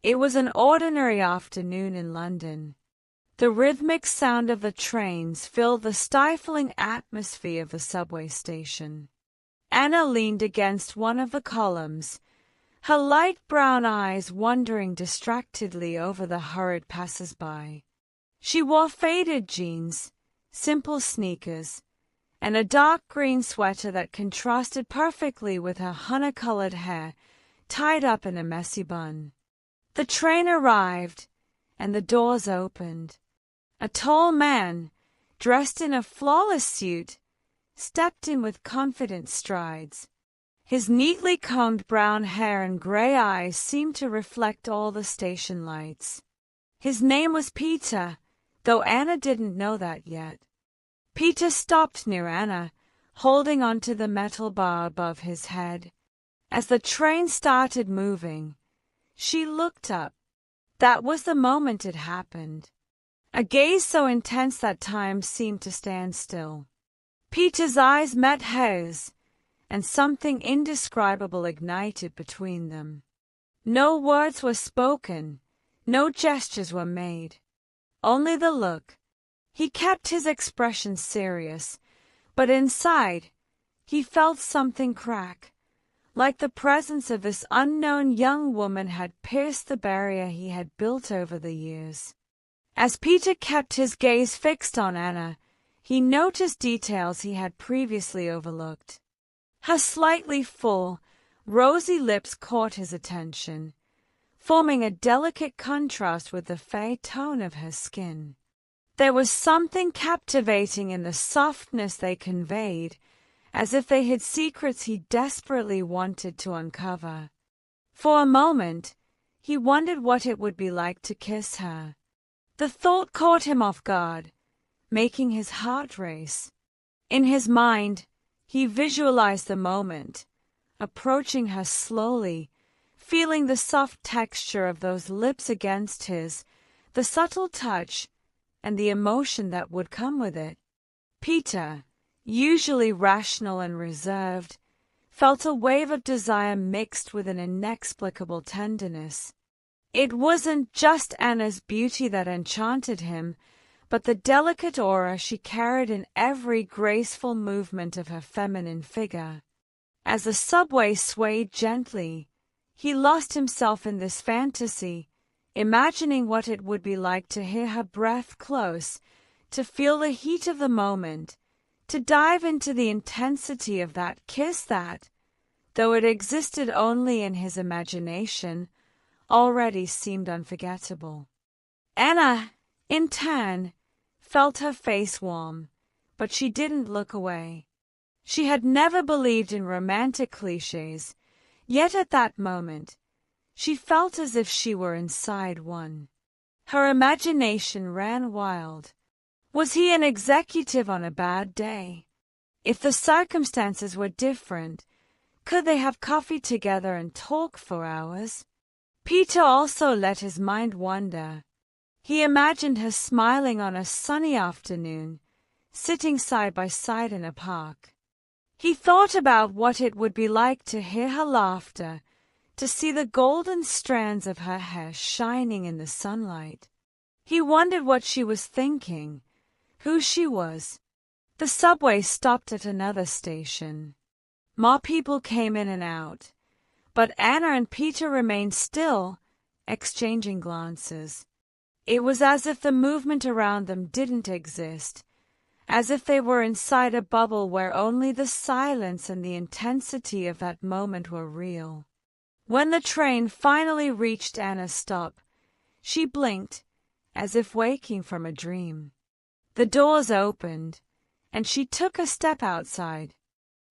It was an ordinary afternoon in London. The rhythmic sound of the trains filled the stifling atmosphere of the subway station. Anna leaned against one of the columns, her light brown eyes wandering distractedly over the hurried passers-by. She wore faded jeans, simple sneakers, and a dark green sweater that contrasted perfectly with her honey-colored hair tied up in a messy bun. The train arrived, and the doors opened. A tall man, dressed in a flawless suit, stepped in with confident strides. His neatly combed brown hair and gray eyes seemed to reflect all the station lights. His name was Peter, though Anna didn't know that yet. Peter stopped near Anna, holding onto the metal bar above his head. As the train started moving, she looked up. That was the moment it happened. A gaze so intense that time seemed to stand still. Peter's eyes met hers, and something indescribable ignited between them. No words were spoken, no gestures were made. Only the look. He kept his expression serious, but inside, he felt something crack, like the presence of this unknown young woman had pierced the barrier he had built over the years. As Peter kept his gaze fixed on Anna, he noticed details he had previously overlooked. Her slightly full, rosy lips caught his attention, forming a delicate contrast with the fair tone of her skin. There was something captivating in the softness they conveyed, as if they hid secrets he desperately wanted to uncover. For a moment, he wondered what it would be like to kiss her. The thought caught him off guard, making his heart race. In his mind, he visualized the moment, approaching her slowly, feeling the soft texture of those lips against his, the subtle touch, and the emotion that would come with it. Peter, usually rational and reserved, felt a wave of desire mixed with an inexplicable tenderness. It wasn't just Anna's beauty that enchanted him, but the delicate aura she carried in every graceful movement of her feminine figure. As the subway swayed gently, he lost himself in this fantasy, imagining what it would be like to hear her breath close, to feel the heat of the moment, to dive into the intensity of that kiss that, though it existed only in his imagination, already seemed unforgettable. Anna, in turn, felt her face warm, but she didn't look away. She had never believed in romantic cliches, yet at that moment, she felt as if she were inside one. Her imagination ran wild. Was he an executive on a bad day? If the circumstances were different, could they have coffee together and talk for hours? Peter also let his mind wander. He imagined her smiling on a sunny afternoon, sitting side by side in a park. He thought about what it would be like to hear her laughter, to see the golden strands of her hair shining in the sunlight. He wondered what she was thinking, who she was. The subway stopped at another station. More people came in and out, but Anna and Peter remained still, exchanging glances. It was as if the movement around them didn't exist, as if they were inside a bubble where only the silence and the intensity of that moment were real. When the train finally reached Anna's stop, she blinked, as if waking from a dream. The doors opened, and she took a step outside.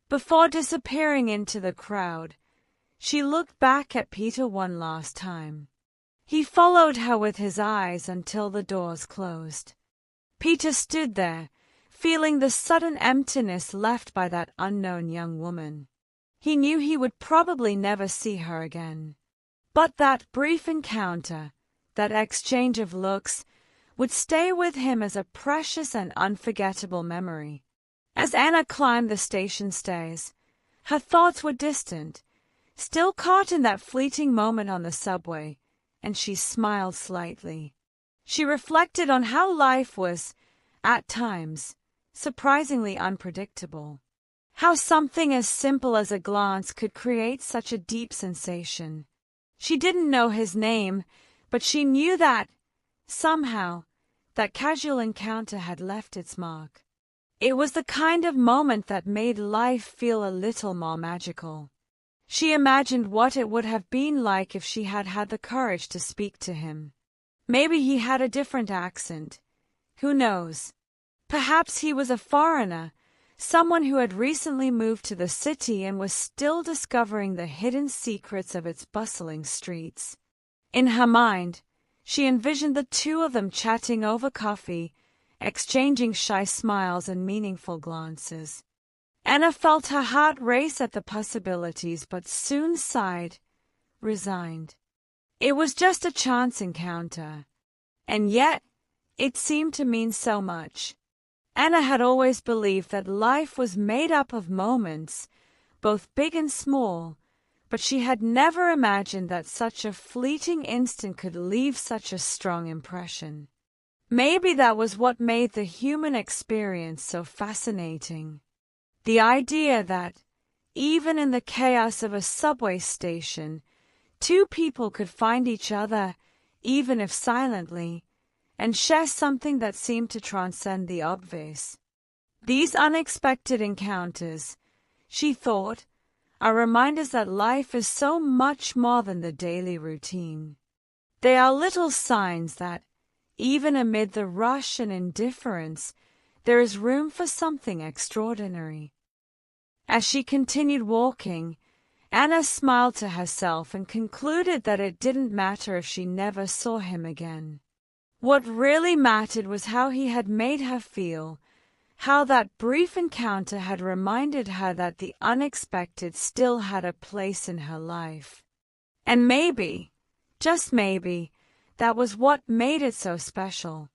Before disappearing into the crowd, she looked back at Peter one last time. He followed her with his eyes until the doors closed. Peter stood there, feeling the sudden emptiness left by that unknown young woman. He knew he would probably never see her again. But that brief encounter, that exchange of looks, would stay with him as a precious and unforgettable memory. As Anna climbed the station stairs, her thoughts were distant, still caught in that fleeting moment on the subway, and she smiled slightly. She reflected on how life was, at times, surprisingly unpredictable. How something as simple as a glance could create such a deep sensation. She didn't know his name, but she knew that, somehow, that casual encounter had left its mark. It was the kind of moment that made life feel a little more magical. She imagined what it would have been like if she had had the courage to speak to him. Maybe he had a different accent. Who knows? Perhaps he was a foreigner, someone who had recently moved to the city and was still discovering the hidden secrets of its bustling streets. In her mind, she envisioned the two of them chatting over coffee, exchanging shy smiles and meaningful glances. Anna felt her heart race at the possibilities, but soon sighed, resigned. It was just a chance encounter, and yet it seemed to mean so much. Anna had always believed that life was made up of moments, both big and small, but she had never imagined that such a fleeting instant could leave such a strong impression. Maybe that was what made the human experience so fascinating. The idea that, even in the chaos of a subway station, two people could find each other, even if silently, and share something that seemed to transcend the obvious. These unexpected encounters, she thought, are reminders that life is so much more than the daily routine. They are little signs that, even amid the rush and indifference, there is room for something extraordinary. As she continued walking, Anna smiled to herself and concluded that it didn't matter if she never saw him again. What really mattered was how he had made her feel, how that brief encounter had reminded her that the unexpected still had a place in her life. And maybe, just maybe, that was what made it so special.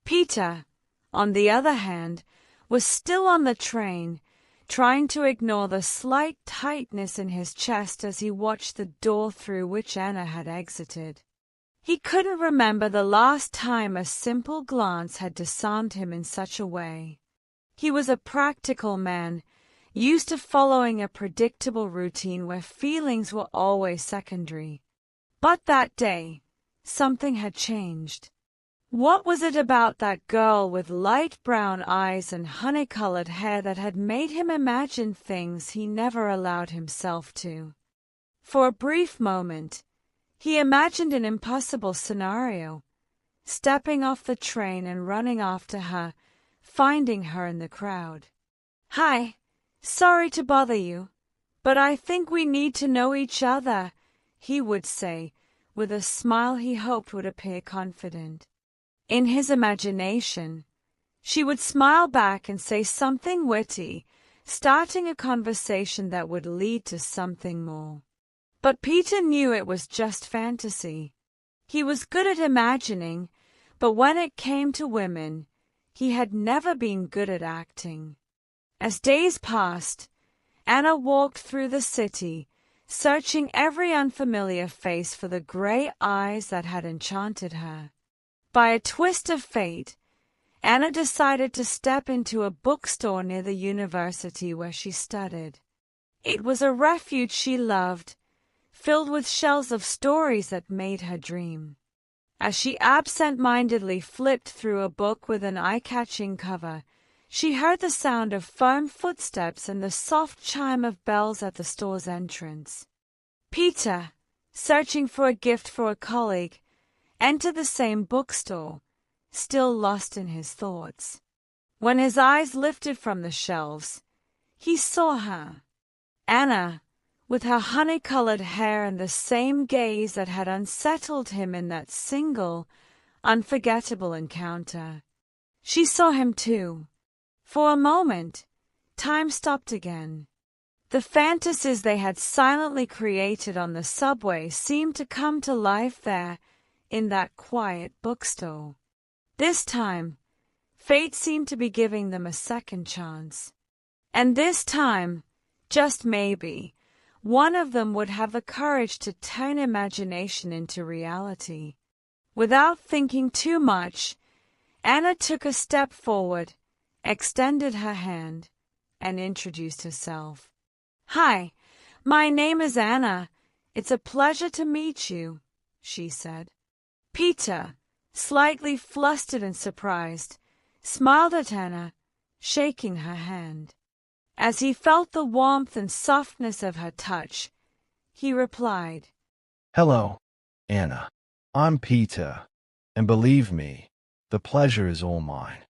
Peter, on the other hand, was still on the train, trying to ignore the slight tightness in his chest as he watched the door through which Anna had exited. He couldn't remember the last time a simple glance had disarmed him in such a way. He was a practical man, used to following a predictable routine where feelings were always secondary. But that day, something had changed. What was it about that girl with light brown eyes and honey-colored hair that had made him imagine things he never allowed himself to? For a brief moment, he imagined an impossible scenario, stepping off the train and running after her, finding her in the crowd. "Hi, sorry to bother you, but I think we need to know each other," he would say, with a smile he hoped would appear confident. In his imagination, she would smile back and say something witty, starting a conversation that would lead to something more. But Peter knew it was just fantasy. He was good at imagining, but when it came to women, he had never been good at acting. As days passed, Anna walked through the city, searching every unfamiliar face for the gray eyes that had enchanted her. By a twist of fate, Anna decided to step into a bookstore near the university where she studied. It was a refuge she loved, filled with shelves of stories that made her dream. As she absent-mindedly flipped through a book with an eye-catching cover, she heard the sound of firm footsteps and the soft chime of bells at the store's entrance. Peter, searching for a gift for a colleague, entered the same bookstore, still lost in his thoughts. When his eyes lifted from the shelves, he saw her. Anna, with her honey-colored hair and the same gaze that had unsettled him in that single, unforgettable encounter. She saw him too. For a moment, time stopped again. The fantasies they had silently created on the subway seemed to come to life there, in that quiet bookstore. This time, fate seemed to be giving them a second chance. And this time, just maybe, one of them would have the courage to turn imagination into reality. Without thinking too much, Anna took a step forward, extended her hand, and introduced herself. "Hi, my name is Anna. It's a pleasure to meet you," she said. Peter, slightly flustered and surprised, smiled at Anna, shaking her hand. As he felt the warmth and softness of her touch, he replied, "Hello, Anna. I'm Peter, and believe me, the pleasure is all mine."